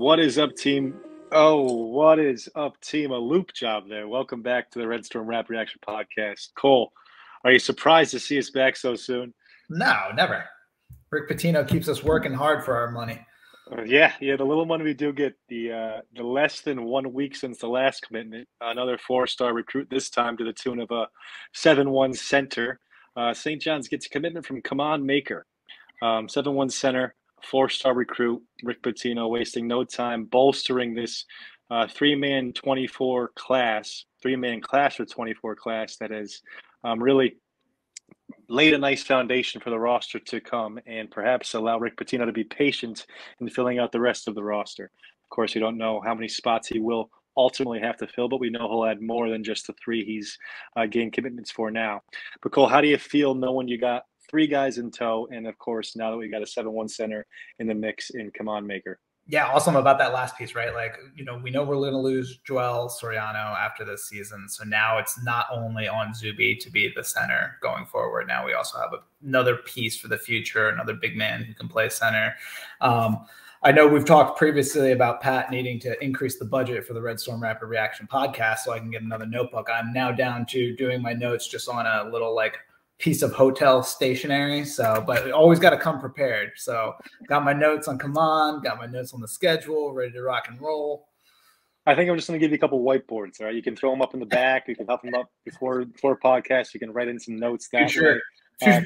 What is up, team? Oh, what is up, team? A loop job there. Welcome back to the Red Storm Rap Reaction Podcast. Cole, are you surprised to see us back so soon? No, never. Rick Pitino keeps us working hard for our money. Yeah, the little money we do get, the less than 1 week since the last commitment, another 4-star recruit, this time to the tune of a 7-1 center. St. John's gets a commitment from Khaman Maker, 7-1 center, 4-star recruit, Rick Pitino, wasting no time, bolstering this three-man class for 24 class that has really laid a nice foundation for the roster to come and perhaps allow Rick Pitino to be patient in filling out the rest of the roster. Of course, we don't know how many spots he will ultimately have to fill, but we know he'll add more than just the 3 he's gained commitments for now. But Cole, how do you feel knowing you got 3 guys in tow, and of course, now that we got a 7-1 center in the mix in Khaman Maker? Yeah, awesome about that last piece, right? Like, we know we're going to lose Joel Soriano after this season. So now it's not only on Zuby to be the center going forward. Now we also have another piece for the future, another big man who can play center. I know we've talked previously about Pat needing to increase the budget for the Red Storm Rapid Reaction podcast so I can get another notebook. I'm now down to doing my notes just on a little piece of hotel stationery. So, but always got to come prepared. So got my notes on Khaman, got my notes on the schedule, ready to rock and roll. I think I'm just going to give you a couple whiteboards. All right, you can throw them up in the back. You can help them up before podcasts. You can write in some notes that way. Future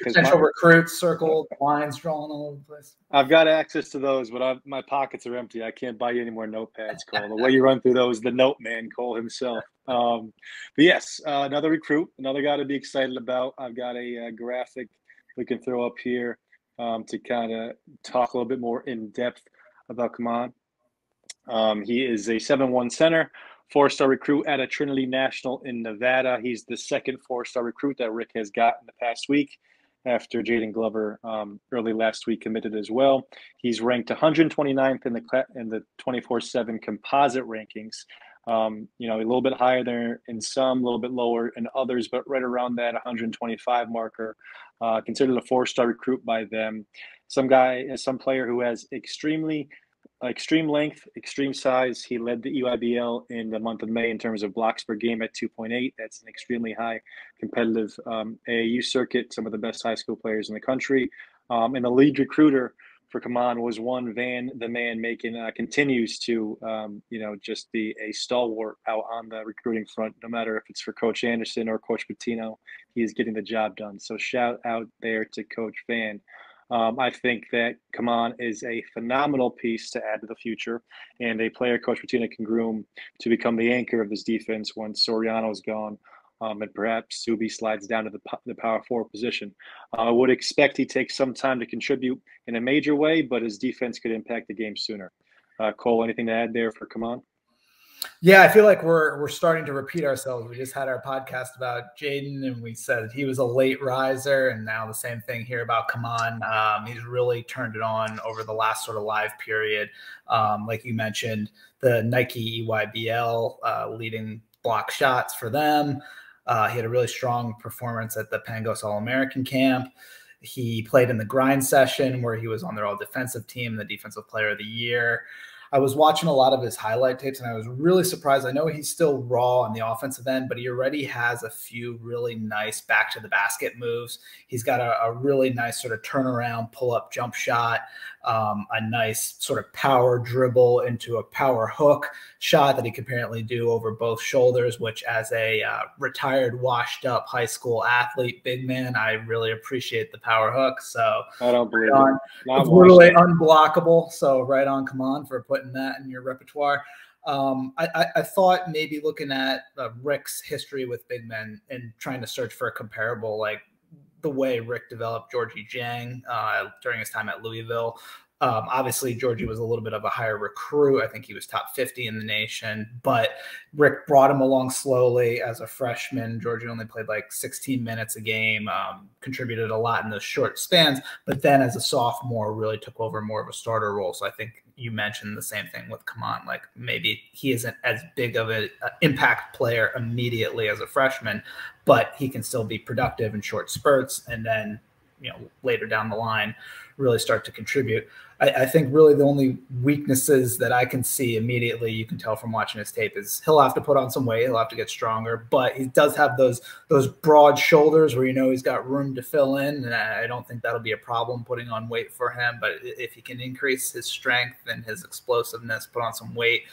potential recruits, circled, lines drawn all over the place. I've got access to those, but my pockets are empty. I can't buy you any more notepads, Cole. The way you run through those, the note man, Cole himself. But yes, another recruit, another guy to be excited about. I've got a graphic we can throw up here to kind of talk a little bit more in depth about Khaman. He is a 7-1 center, 4-star recruit at a Trinity National in Nevada. He's the second 4-star recruit that Rick has got in the past week after Jaden Glover early last week committed as well. He's ranked 129th in the 24/7 composite rankings. A little bit higher there in some, a little bit lower in others, but right around that 125 marker. Considered a 4-star recruit by them. Some player who has extreme length, extreme size. He led the EYBL in the month of May in terms of blocks per game at 2.8. That's an extremely high competitive AAU circuit, some of the best high school players in the country. And the lead recruiter for Khaman was one Van the Man Macon. Continues to, just be a stalwart out on the recruiting front, no matter if it's for Coach Anderson or Coach Pitino. He is getting the job done. So shout out there to Coach Van. I think that Khaman is a phenomenal piece to add to the future and a player Coach Pitino can groom to become the anchor of this defense once Soriano is gone and perhaps Zuby slides down to the power forward position. I would expect he takes some time to contribute in a major way, but his defense could impact the game sooner. Cole, anything to add there for Khaman? Yeah, I feel like we're starting to repeat ourselves. We just had our podcast about Jaden, and we said he was a late riser, and now the same thing here about Khaman. He's really turned it on over the last sort of live period. Like you mentioned, the Nike EYBL leading block shots for them. He had a really strong performance at the Pangos All-American camp. He played in the grind session where he was on their all-defensive team, the Defensive Player of the Year. I was watching a lot of his highlight tapes, and I was really surprised. I know he's still raw on the offensive end, but he already has a few really nice back-to-the-basket moves. He's got a really nice sort of turnaround, pull-up jump shot, a nice sort of power dribble into a power hook shot that he can apparently do over both shoulders, which as a retired, washed-up high school athlete, big man, I really appreciate the power hook. So I don't believe it's literally unblockable. So right on, Khaman, for putting that in your repertoire. I thought maybe looking at Rick's history with big men and trying to search for a comparable, like the way Rick developed Georgie Jang during his time at Louisville. Obviously, Georgie was a little bit of a higher recruit. I think he was top 50 in the nation, but Rick brought him along slowly as a freshman. Georgie only played like 16 minutes a game, contributed a lot in those short spans, but then as a sophomore really took over more of a starter role. So I think you mentioned the same thing with Khaman. Like maybe he isn't as big of an impact player immediately as a freshman, but he can still be productive in short spurts. And then, later down the line, really start to contribute. I think really the only weaknesses that I can see immediately, you can tell from watching his tape, is he'll have to put on some weight. He'll have to get stronger, but he does have those broad shoulders where, you know, he's got room to fill in. And I don't think that'll be a problem putting on weight for him. But if he can increase his strength and his explosiveness, put on some weight,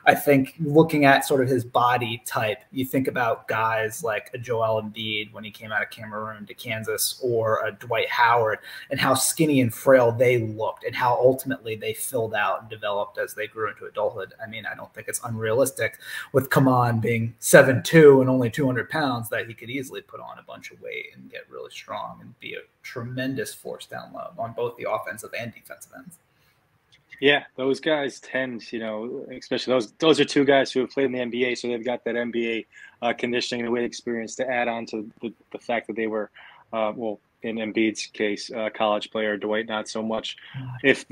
I think looking at sort of his body type, you think about guys like a Joel Embiid when he came out of Cameroon to Kansas, or a Dwight Howard, and how skinny and frail they looked and how ultimately they filled out and developed as they grew into adulthood. I mean, I don't think it's unrealistic with Khaman being 7'2" and only 200 pounds that he could easily put on a bunch of weight and get really strong and be a tremendous force down low on both the offensive and defensive ends. Yeah, those guys tend, you know, especially those are two guys who have played in the NBA, so they've got that NBA conditioning and weight experience to add on to the fact that they were, well, in Embiid's case, college player. Dwight, not so much. If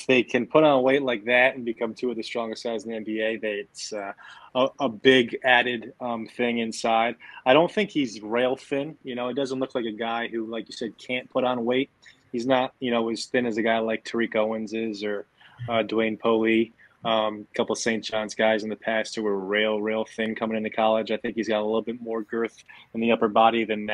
they can put on weight like that and become two of the strongest guys in the NBA, it's a big added thing inside. I don't think he's rail thin. You know, it doesn't look like a guy who, like you said, can't put on weight. He's not, you know, as thin as a guy like Tariq Owens is, or Dwayne Polee, a couple of St. John's guys in the past who were rail thin coming into college. I think he's got a little bit more girth in the upper body than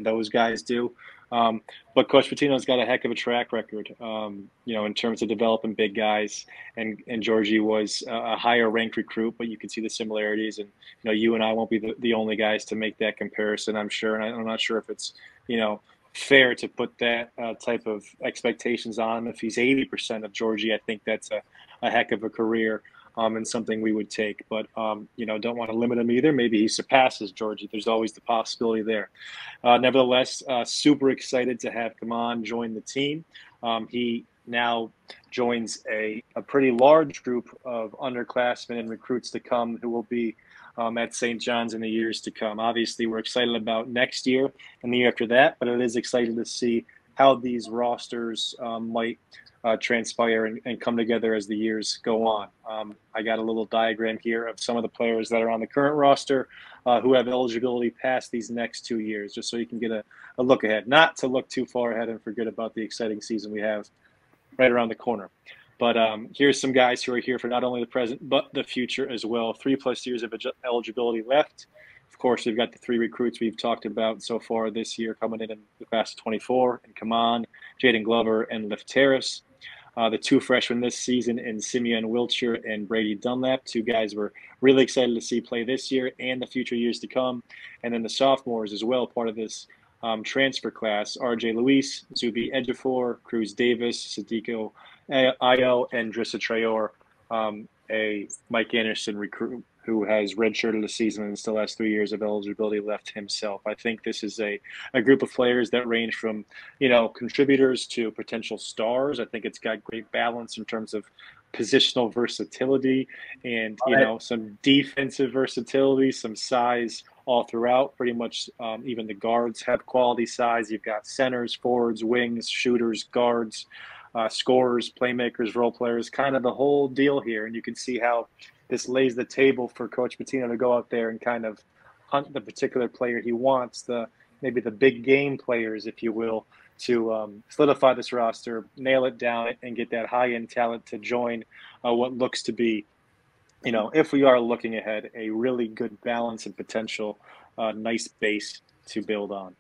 those guys do. But Coach Pitino's got a heck of a track record, you know, in terms of developing big guys. And Georgie was a higher ranked recruit, but you can see the similarities. And, you know, you and I won't be the only guys to make that comparison, I'm sure. And I'm not sure if it's, you know, fair to put that type of expectations on him. If he's 80% of Georgie, I think that's a heck of a career. And something we would take, but you know, don't want to limit him either. Maybe he surpasses Georgie. There's always the possibility there. Nevertheless, super excited to have Khaman join the team. He now joins a pretty large group of underclassmen and recruits to come who will be at St. John's in the years to come. Obviously, we're excited about next year and the year after that, but it is exciting to see how these rosters might transpire and come together as the years go on. I got a little diagram here of some of the players that are on the current roster who have eligibility past these next 2 years, just so you can get a look ahead. Not to look too far ahead and forget about the exciting season we have right around the corner. But here's some guys who are here for not only the present, but the future as well. 3+ years of eligibility left. Of course, we've got the 3 recruits we've talked about so far this year coming in the class of 24, and Khaman, Jaden Glover, and Lefteris. The 2 freshmen this season in Simeon Wiltshire and Brady Dunlap, 2 guys we're really excited to see play this year and the future years to come. And then the sophomores as well, part of this transfer class, RJ Luis, Zubi Ejiofor, Cruz Davis, Sadiqo Ayo, and Drissa Traore, a Mike Anderson recruit who has redshirted the season and still has 3 years of eligibility left himself. I think this is a group of players that range from, you know, contributors to potential stars. I think it's got great balance in terms of positional versatility and, you know, some defensive versatility, some size all throughout. Pretty much even the guards have quality size. You've got centers, forwards, wings, shooters, guards, scorers, playmakers, role players, kind of the whole deal here. And you can see how this lays the table for Coach Pitino to go out there and kind of hunt the particular player he wants, maybe the big game players, if you will, to solidify this roster, nail it down, and get that high-end talent to join what looks to be, you know, if we are looking ahead, a really good balance and potential nice base to build on.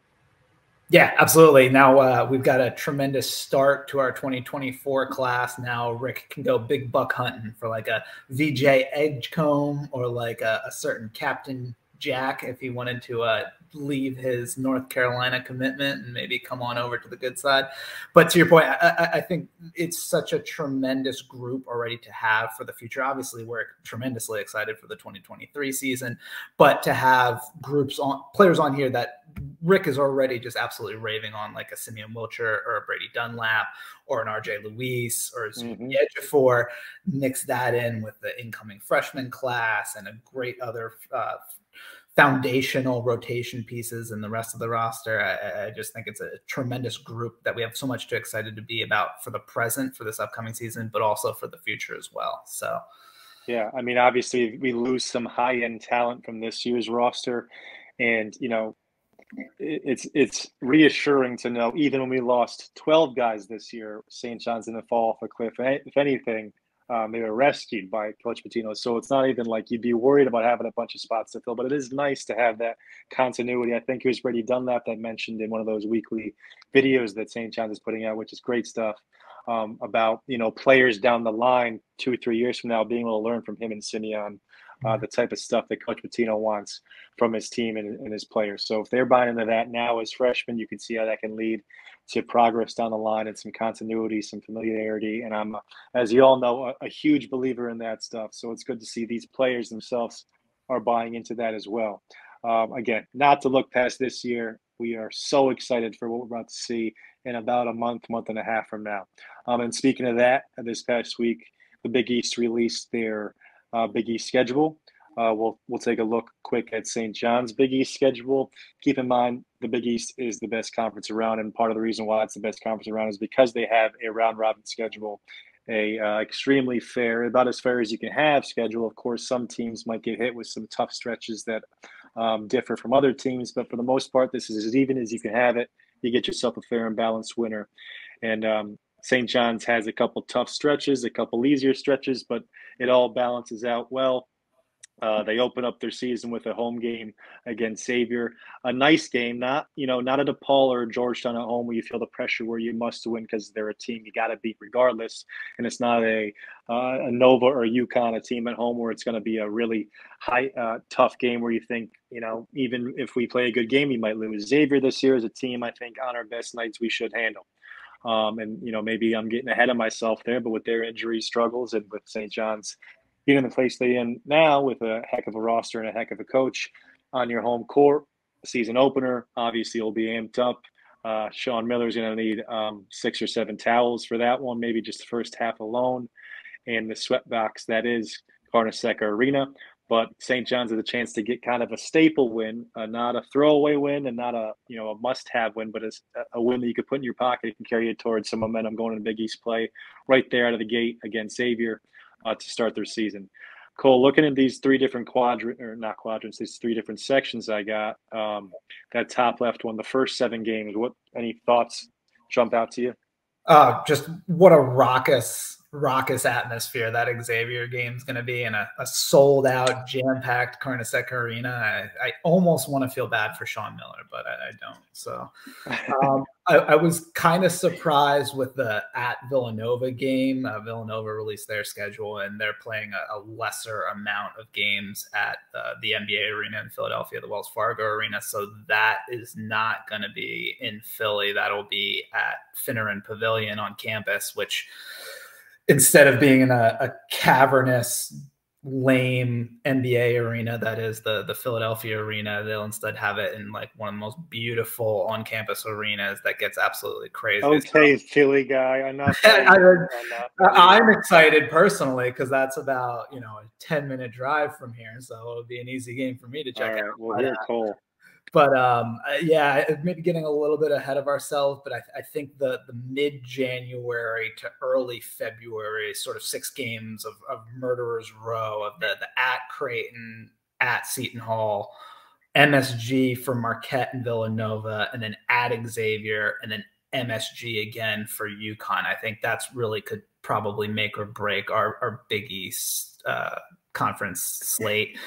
Yeah, absolutely. Now we've got a tremendous start to our 2024 class. Now Rick can go big buck hunting for like a VJ Edgecombe or like a certain Captain Jack if he wanted to leave his North Carolina commitment and maybe come on over to the good side. But to your point, I think it's such a tremendous group already to have for the future. Obviously, we're tremendously excited for the 2023 season, but to have players on here that Rick is already just absolutely raving on, like a Simeon Wiltshire or a Brady Dunlap or an RJ Luis or Ejiofor, mix that in with the incoming freshman class and a great other foundational rotation pieces and the rest of the roster. I just think it's a tremendous group that we have so much to excited to be about for the present, for this upcoming season, but also for the future as well. So, yeah, I mean, obviously we lose some high-end talent from this year's roster, and, you know, it's reassuring to know, even when we lost 12 guys this year, St. John's didn't fall off a cliff. If anything, they were rescued by Coach Pitino. So it's not even like you'd be worried about having a bunch of spots to fill, but it is nice to have that continuity. I think it was Brady Dunlap that mentioned in one of those weekly videos that St. John's is putting out, which is great stuff, about, players down the line 2 or 3 years from now being able to learn from him and Simeon. The type of stuff that Coach Pitino wants from his team and his players. So if they're buying into that now as freshmen, you can see how that can lead to progress down the line and some continuity, some familiarity. And I'm, as you all know, a huge believer in that stuff. So it's good to see these players themselves are buying into that as well. Again, not to look past this year. We are so excited for what we're about to see in about a month and a half from now. And speaking of that, this past week, the Big East released their Big East schedule. We'll take a look quick at St. John's Big East schedule. Keep in mind, the Big East is the best conference around, and part of the reason why it's the best conference around is because they have a round-robin schedule, a extremely fair, about as fair as you can have schedule. Of course, some teams might get hit with some tough stretches that differ from other teams, but for the most part, this is as even as you can have it. You get yourself a fair and balanced winner. And St. John's has a couple tough stretches, a couple easier stretches, but it all balances out well. They open up their season with a home game against Xavier, a nice game, not a DePaul or Georgetown at home where you feel the pressure where you must win because they're a team you got to beat regardless, and it's not a Nova or UConn, a team at home where it's going to be a really high tough game where you think even if we play a good game we might lose. Xavier this year is a team I think on our best nights we should handle. And maybe I'm getting ahead of myself there, but with their injury struggles and with St. John's being in the place they're in now with a heck of a roster and a heck of a coach on your home court, season opener, obviously will be amped up. Sean Miller's going to need 6 or 7 towels for that one, maybe just the first half alone, and the sweatbox that is Carnesecca Arena. But St. John's has a chance to get kind of a staple win, not a throwaway win and not a must-have win, but it's a win that you could put in your pocket and carry it towards some momentum going into Big East play right there out of the gate against Xavier to start their season. Cole, looking at these 3 different these 3 different sections I got, that top left one, the first 7 games, any thoughts jump out to you? Just what a raucous atmosphere that Xavier game is going to be in a sold out, jam-packed Carnesecca Arena. I almost want to feel bad for Sean Miller, but I don't. So I was kind of surprised with the at Villanova game. Villanova released their schedule, and they're playing a lesser amount of games at the NBA Arena in Philadelphia, the Wells Fargo Arena. So that is not going to be in Philly. That'll be at Finneran Pavilion on campus, which instead of being in a cavernous, lame NBA arena that is the Philadelphia Arena, they'll instead have it in like one of the most beautiful on-campus arenas that gets absolutely crazy. Okay, Philly guy, I'm not. I'm excited personally because that's about a 10-minute drive from here, so it'll be an easy game for me to check out. Well, you're Cole. But yeah, maybe getting a little bit ahead of ourselves, but I think the mid-January to early February, sort of 6 games of Murderer's Row, of the at Creighton, at Seton Hall, MSG for Marquette and Villanova, and then at Xavier, and then MSG again for UConn. I think that's really could probably make or break our Big East conference slate.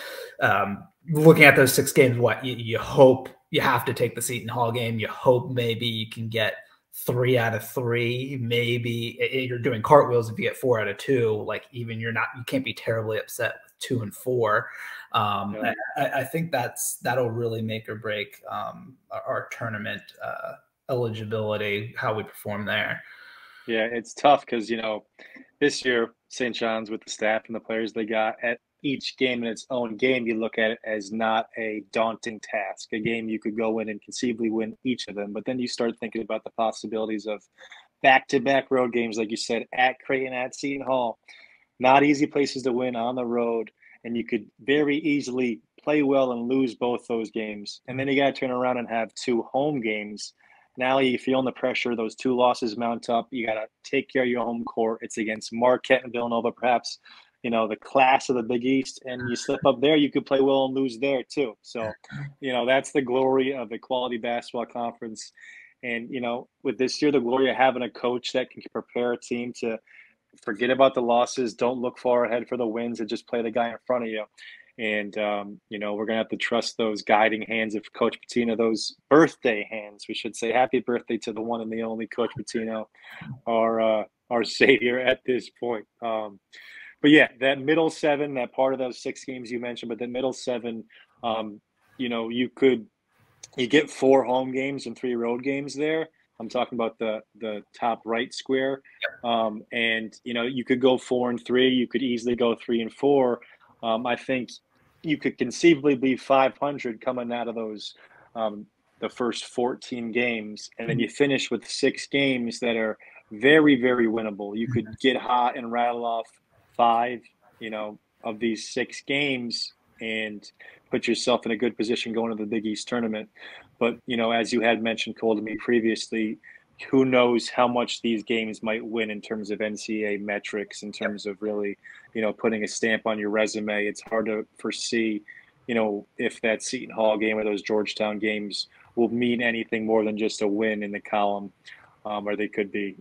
Looking at those 6 games, you hope you have to take the Seton Hall game. You hope maybe you can get 3 out of 3. Maybe you're doing cartwheels if you get 4 out of 2. Like even you can't be terribly upset with 2 and 4. I think that'll really make or break our tournament eligibility, how we perform there. Yeah, it's tough because this year St. John's, with the staff and the players they got, at each game in its own game, you look at it as not a daunting task, a game you could go in and conceivably win each of them. But then you start thinking about the possibilities of back-to-back road games, like you said, at Creighton, at Seton Hall. Not easy places to win on the road, and you could very easily play well and lose both those games. And then you got to turn around and have 2 home games. Now you feel the pressure. Those 2 losses mount up. You got to take care of your home court. It's against Marquette and Villanova, perhaps the class of the Big East, and you slip up there, you could play well and lose there too. So, that's the glory of the quality basketball conference. And, with this year, the glory of having a coach that can prepare a team to forget about the losses, don't look far ahead for the wins, and just play the guy in front of you. And, we're going to have to trust those guiding hands of Coach Pitino, those birthday hands, we should say. Happy birthday to the one and the only Coach Pitino, our savior at this point. But yeah, that middle seven, that part of those 6 games you mentioned, but the middle seven, you get 4 home games and 3 road games there. I'm talking about the top right square. And, you could go 4-3. You could easily go 3-4. I think you could conceivably be 500 coming out of those, the first 14 games. And then you finish with 6 games that are very, very winnable. You could get hot and rattle off 5, of these 6 games and put yourself in a good position going to the Big East tournament. But, as you had mentioned, Cole, to me previously, who knows how much these games might win in terms of NCAA metrics, in terms of really, putting a stamp on your resume. It's hard to foresee, if that Seton Hall game or those Georgetown games will mean anything more than just a win in the column, or they could be,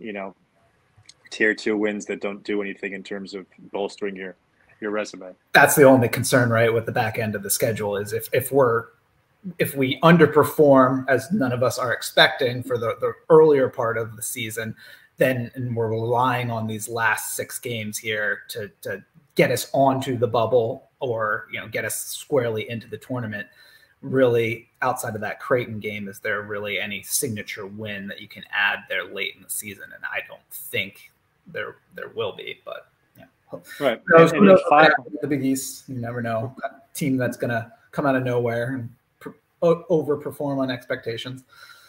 tier 2 wins that don't do anything in terms of bolstering your resume. That's the only concern, right, with the back end of the schedule is if we underperform, as none of us are expecting for the earlier part of the season, then and we're relying on these last 6 games here to get us onto the bubble or get us squarely into the tournament. Really, outside of that Creighton game, is there really any signature win that you can add there late in the season? And I don't think there will be, but right. Who knows the Big East? You never know. A team that's going to come out of nowhere and overperform on expectations.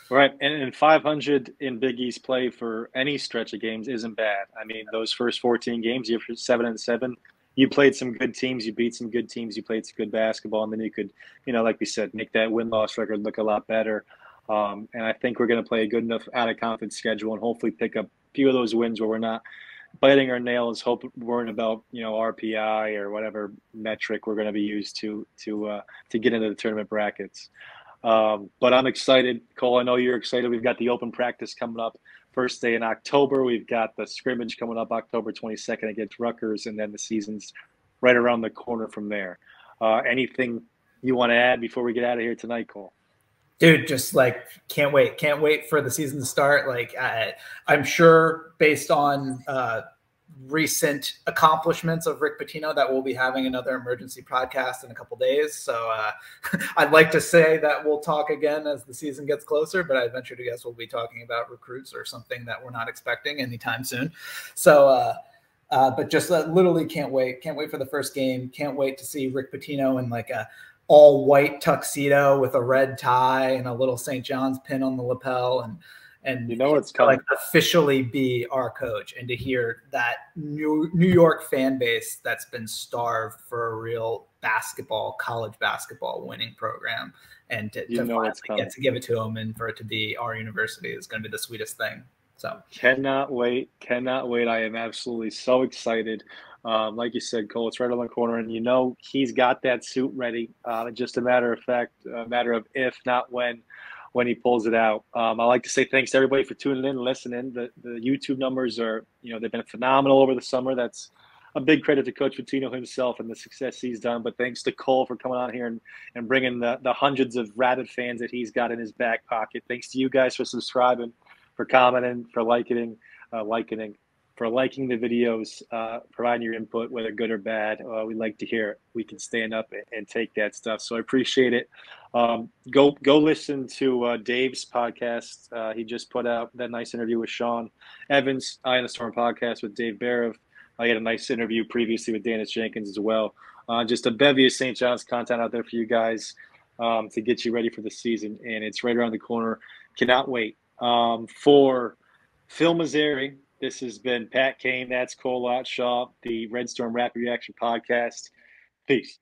Right. And 500 in Big East play for any stretch of games isn't bad. I mean, those first 14 games, you're 7-7. You played some good teams. You beat some good teams. You played some good basketball. And then you could, like we said, make that win-loss record look a lot better. And I think we're going to play a good enough out-of-conference schedule and hopefully pick up a few of those wins where we're not biting our nails, worrying about RPI or whatever metric we're going to be used to get into the tournament brackets. But I'm excited, Cole. I know you're excited. We've got the open practice coming up first day in October. We've got the scrimmage coming up October 22nd against Rutgers, and then the season's right around the corner from there. Anything you want to add before we get out of here tonight, Cole? Dude, just can't wait for the season to start. I'm sure based on recent accomplishments of Rick Pitino that we'll be having another emergency podcast in a couple days. So I'd like to say that we'll talk again as the season gets closer, but I venture to guess we'll be talking about recruits or something that we're not expecting anytime soon. So, but just literally can't wait for the first game. Can't wait to see Rick Pitino in a all white tuxedo with a red tie and a little St. John's pin on the lapel and it's coming. Officially be our coach, and to hear that New York fan base that's been starved for a real college basketball winning program, and to finally get to give it to them and for it to be our university is going to be the sweetest thing. So cannot wait. I am absolutely so excited. Like you said, Cole, it's right on the corner, and he's got that suit ready. Just a matter of if, not when he pulls it out. I like to say thanks to everybody for tuning in and listening. The YouTube numbers are, they've been phenomenal over the summer. That's a big credit to Coach Pitino himself and the success he's done. But thanks to Cole for coming on here and bringing the hundreds of rabid fans that he's got in his back pocket. Thanks to you guys for subscribing, for commenting, for liking the videos, providing your input, whether good or bad. We like to hear it. We can stand up and take that stuff. So I appreciate it. Go listen to Dave's podcast. He just put out that nice interview with Sean Evans, Eye on the Storm podcast with Dave Barev. I had a nice interview previously with Dennis Jenkins as well. Just a bevy of St. John's content out there for you guys to get you ready for the season. And it's right around the corner. Cannot wait. For Phil Mazzari, this has been Pat Kane. That's Cole Otshaw, the Red Storm Rapid Reaction Podcast. Peace.